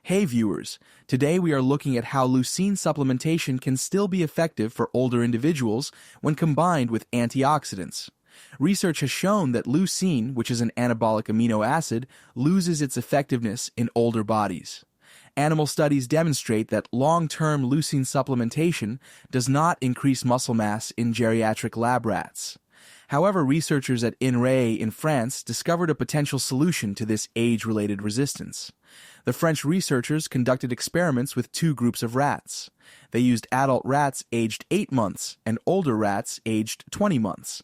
Hey viewers, today we are looking at how leucine supplementation can still be effective for older individuals when combined with antioxidants. Research has shown that leucine, which is an anabolic amino acid, loses its effectiveness in older bodies. Animal studies demonstrate that long-term leucine supplementation does not increase muscle mass in geriatric lab rats. However, researchers at INRAE in France discovered a potential solution to this age-related resistance. The French researchers conducted experiments with two groups of rats. They used adult rats aged 8 months and older rats aged 20 months.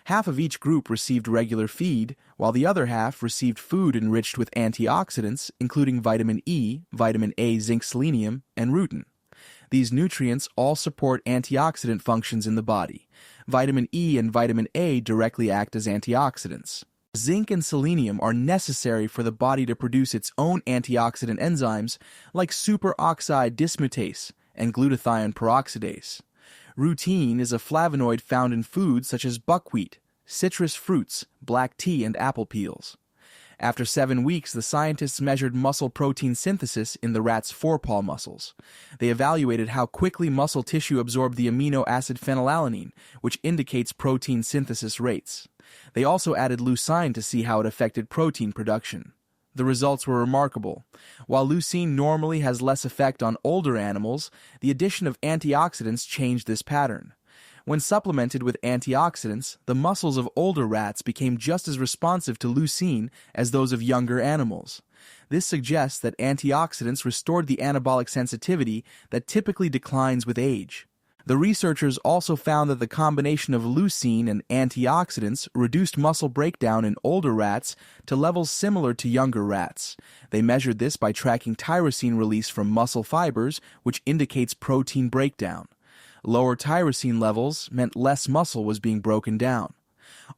Half of each group received regular feed, while the other half received food enriched with antioxidants, including vitamin E, vitamin A, zinc, selenium, and rutin. These nutrients all support antioxidant functions in the body. Vitamin E and vitamin A directly act as antioxidants. Zinc and selenium are necessary for the body to produce its own antioxidant enzymes like superoxide dismutase and glutathione peroxidase. Rutin is a flavonoid found in foods such as buckwheat, citrus fruits, black tea, and apple peels. After 7 weeks, the scientists measured muscle protein synthesis in the rat's forepaw muscles. They evaluated how quickly muscle tissue absorbed the amino acid phenylalanine, which indicates protein synthesis rates. They also added leucine to see how it affected protein production. The results were remarkable. While leucine normally has less effect on older animals, the addition of antioxidants changed this pattern. When supplemented with antioxidants, the muscles of older rats became just as responsive to leucine as those of younger animals. This suggests that antioxidants restored the anabolic sensitivity that typically declines with age. The researchers also found that the combination of leucine and antioxidants reduced muscle breakdown in older rats to levels similar to younger rats. They measured this by tracking tyrosine release from muscle fibers, which indicates protein breakdown. Lower tyrosine levels meant less muscle was being broken down.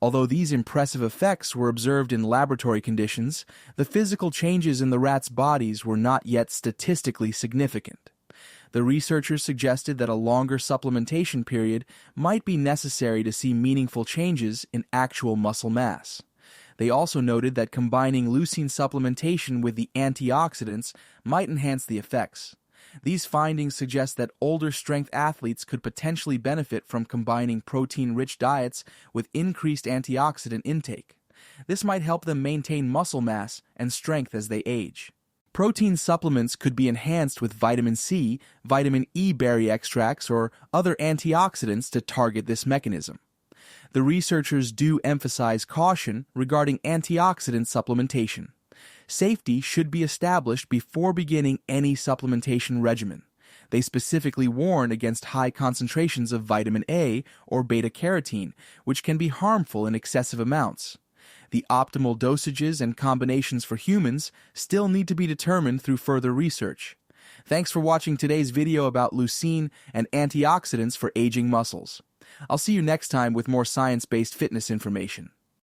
Although these impressive effects were observed in laboratory conditions, the physical changes in the rats' bodies were not yet statistically significant. The researchers suggested that a longer supplementation period might be necessary to see meaningful changes in actual muscle mass. They also noted that combining leucine supplementation with the antioxidants might enhance the effects. These findings suggest that older strength athletes could potentially benefit from combining protein-rich diets with increased antioxidant intake. This might help them maintain muscle mass and strength as they age. Protein supplements could be enhanced with vitamin C, vitamin E berry extracts, or other antioxidants to target this mechanism. The researchers do emphasize caution regarding antioxidant supplementation. Safety should be established before beginning any supplementation regimen. They specifically warn against high concentrations of vitamin A or beta-carotene, which can be harmful in excessive amounts. The optimal dosages and combinations for humans still need to be determined through further research. Thanks for watching today's video about leucine and antioxidants for aging muscles. I'll see you next time with more science-based fitness information.